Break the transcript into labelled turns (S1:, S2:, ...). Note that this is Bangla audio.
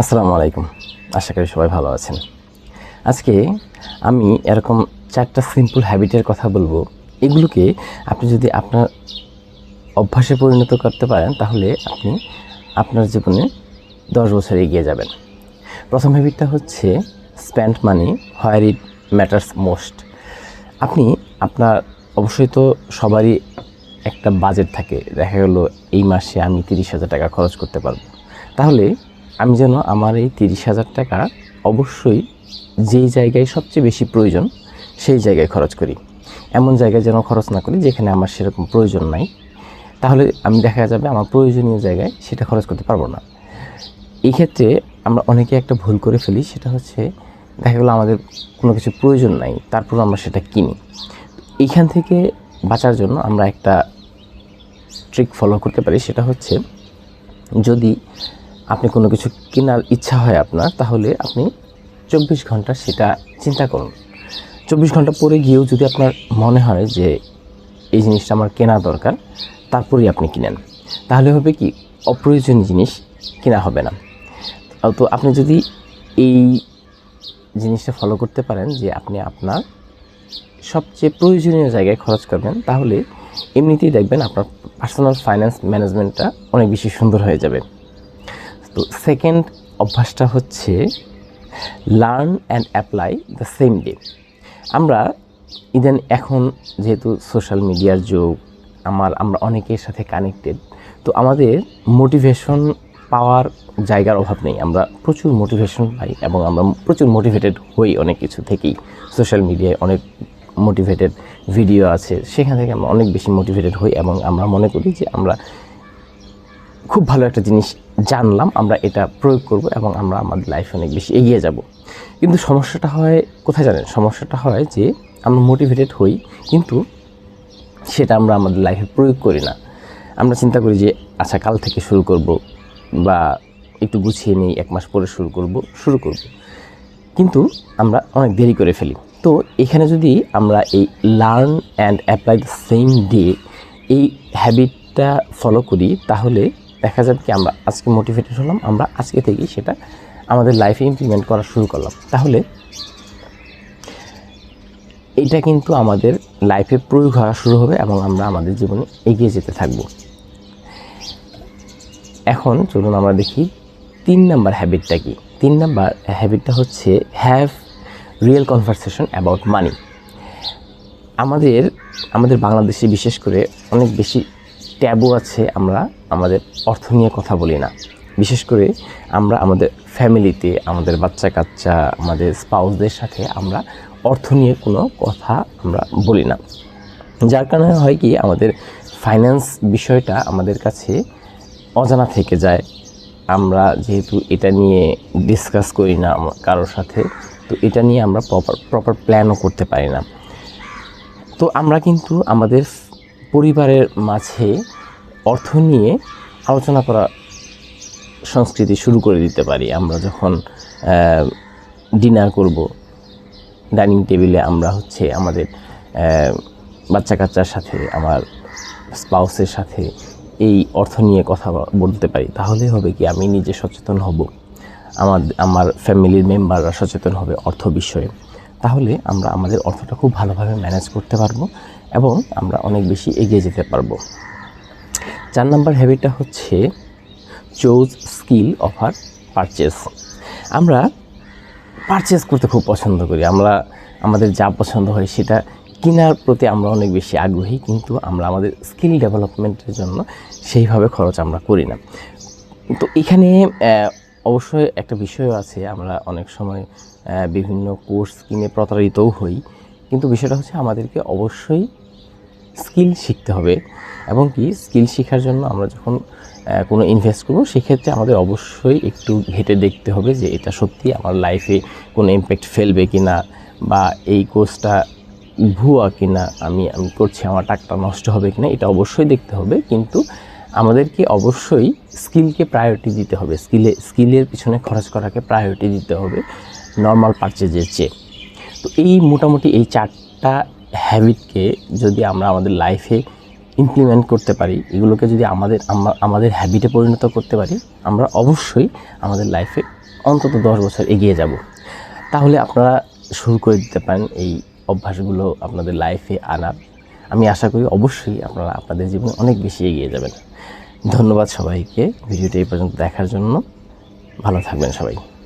S1: আসসালামু আলাইকুম। আশা করি সবাই ভালো আছেন। আজকে আমি এরকম 4টা সিম্পল হ্যাবিটের কথা বলবো। এগুলোকে আপনি যদি আপনার অভ্যাসে পরিণত করতে পারেন তাহলে আপনি আপনার জীবনে 10 বছর এগিয়ে যাবেন। প্রথম হ্যাবিটটা হচ্ছে স্পেন্ড মানি হোয়ার ইট ম্যাটার্স মোস্ট। আপনি আপনার অবশ্যই তো সবারই একটা বাজেট থাকে। দেখা গেল এই মাসে আমি 30,000 টাকা খরচ করতে পারবো। তাহলে আমি যেন আমার এই 30,000 টাকা অবশ্যই যেই জায়গায় সবচেয়ে বেশি প্রয়োজন সেই জায়গায় খরচ করি। এমন জায়গায় যেন খরচ না করি যেখানে আমার সেরকম প্রয়োজন নাই। তাহলে আমি দেখা যাবে আমার প্রয়োজনীয় জায়গায় সেটা খরচ করতে পারবো না। এই ক্ষেত্রে আমরা অনেকে একটা ভুল করে ফেলি, সেটা হচ্ছে দেখা গেলো আমাদের কোনো কিছু প্রয়োজন নাই, তারপর আমরা সেটা কিনি। এইখান থেকে বাঁচার জন্য আমরা একটা ট্রিক ফলো করতে পারি, সেটা হচ্ছে যদি আপনি কোনো কিছু কেনার ইচ্ছা হয় আপনার, তাহলে আপনি 24 ঘন্টা সেটা চিন্তা করুন। 24 ঘন্টা পরে গিয়েও যদি আপনার মনে হয় যে এই জিনিসটা আমার কেনা দরকার, তারপরেই আপনি কিনেন। তাহলে হবে কি, অপ্রয়োজনীয় জিনিস কেনা হবে না। তো আপনি যদি এই জিনিসটা ফলো করতে পারেন যে আপনি আপনার সবচেয়ে প্রয়োজনীয় জায়গায় খরচ করবেন, তাহলে এমনিতেই দেখবেন আপনার পার্সোনাল ফাইন্যান্স ম্যানেজমেন্টটা অনেক বেশি সুন্দর হয়ে যাবে। তো সেকেন্ড অভ্যাসটা হচ্ছে learn and apply the same day. আমরা এখন যেহেতু সোশ্যাল মিডিয়ার যুগ, আমরা অনেকের সাথে কানেক্টেড, তো আমাদের মোটিভেশন পাওয়ার জায়গার অভাব নেই। আমরা প্রচুর মোটিভেশন পাই এবং আমরা প্রচুর মোটিভেটেড হই অনেক কিছু থেকেই। সোশ্যাল মিডিয়ায় অনেক মোটিভেটেড ভিডিও আছে, সেখান থেকে আমরা অনেক বেশি মোটিভেটেড হই এবং আমরা মনে করি যে আমরা খুব ভালো একটা জিনিস জানলাম, আমরা এটা প্রয়োগ করব এবং আমরা আমাদের লাইফে অনেক বেশি এগিয়ে যাব। কিন্তু সমস্যাটা হয় কোথায় জানেন? সমস্যাটা হয় যে আমরা মোটিভেটেড হই, কিন্তু সেটা আমরা আমাদের লাইফে প্রয়োগ করি না। আমরা চিন্তা করি যে আচ্ছা কাল থেকে শুরু করব, বা একটু গুছিয়ে নিই, 1 মাস পরে শুরু করব। কিন্তু আমরা অনেক দেরি করে ফেলি। তো এখানে যদি আমরা এই learn and apply the same day এই হ্যাবিটটা ফলো করি, তাহলে দেখা যাবে কি আমরা আজকে মোটিভেটেড হলাম, আমরা আজকে থেকেই সেটা আমাদের লাইফে ইমপ্লিমেন্ট করা শুরু করলাম। তাহলে এটা কিন্তু আমাদের লাইফে প্রয়োগ হওয়া শুরু হবে এবং আমরা আমাদের জীবনে এগিয়ে যেতে থাকব। এখন চলুন আমরা দেখি 3 নাম্বার হ্যাবিটটা কি। 3 নাম্বার হ্যাবিটটা হচ্ছে হ্যাভ রিয়েল কনভারসেশন অ্যাবাউট মানি। আমাদের বাংলাদেশে বিশেষ করে অনেক বেশি ট্যাবু আছে, আমরা আমাদের অর্থ নিয়ে কথা বলি না। বিশেষ করে আমরা আমাদের ফ্যামিলিতে, আমাদের বাচ্চা কাচ্চা, আমাদের স্পাউসদের সাথে আমরা অর্থ নিয়ে কোনো কথা আমরা বলি না। যার কারণে হয় কি, আমাদের ফাইন্যান্স বিষয়টা আমাদের কাছে অজানা থেকে যায়। আমরা যেহেতু এটা নিয়ে ডিসকাস করি না কারোর সাথে, তো এটা নিয়ে আমরা প্রপার প্ল্যানও করতে পারি না। তো আমরা কিন্তু আমাদের পরিবারের মাঝে অর্থ নিয়ে আলোচনা করা সংস্কৃতি শুরু করে দিতে পারি। আমরা যখন ডিনার করব, ডাইনিং টেবিলে আমরা আমাদের বাচ্চা কাচ্চার সাথে, আমার স্পাউসের সাথে এই অর্থ নিয়ে কথা বলতে পারি। তাহলে হবে কি, আমি নিজে সচেতন হব, আমার ফ্যামিলির মেম্বাররা সচেতন হবে অর্থ বিষয়ে। তাহলে আমরা আমাদের অর্থটা খুব ভালোভাবে ম্যানেজ করতে পারবো এবং আমরা অনেক বেশি এগিয়ে যেতে পারবো। 4 নাম্বার হ্যাবিটটা হচ্ছে চুজ স্কিল ওভার পারচেজ। আমরা পারচেজ করতে খুব পছন্দ করি। আমাদের যা পছন্দ হয় সেটা কেনার প্রতি আমরা অনেক বেশি আগ্রহী, কিন্তু আমরা আমাদের স্কিল ডেভেলপমেন্টের জন্য সেইভাবে খরচ আমরা করি না। তো এখানে অবশ্যই একটা বিষয় আছে, আমরা অনেক সময় বিভিন্ন কোর্স কিনে প্রতারিতও হই। কিন্তু বিষয়টা হচ্ছে আমাদেরকে অবশ্যই স্কিল শিখতে হবে, এবং কি স্কিল শেখার জন্য আমরা যখন কোনো ইনভেস্ট করব, সেক্ষেত্রে আমাদের অবশ্যই একটু ঘেঁটে দেখতে হবে যে এটা সত্যি আমার লাইফে কোনো ইম্প্যাক্ট ফেলবে কি না, বা এই কোর্সটা ভুয়া কিনা, আমি করছি আমার টাকাটা নষ্ট হবে কিনা, এটা অবশ্যই দেখতে হবে। কিন্তু আমাদেরকে অবশ্যই স্কিলকে প্রায়োরিটি দিতে হবে, স্কিলের পিছনে খরচ করাকে প্রায়োরিটি দিতে হবে নর্মাল পারচেজের চেয়ে। তো এই মোটামুটি এই 4টা হ্যাবিটকে যদি আমরা আমাদের লাইফে ইমপ্লিমেন্ট করতে পারি, এগুলোকে যদি আমাদের হ্যাবিটে পরিণত করতে পারি, আমরা অবশ্যই আমাদের লাইফে অন্তত 10 বছর এগিয়ে যাব। তাহলে আপনারা শুরু করে দিতে পারেন এই অভ্যাসগুলো আপনাদের লাইফে আনার। আমি আশা করি অবশ্যই আপনারা আপনাদের জীবনে অনেক বেশি এগিয়ে যাবেন। ধন্যবাদ সবাইকে ভিডিওটি এই পর্যন্ত দেখার জন্য। ভালো থাকবেন সবাই।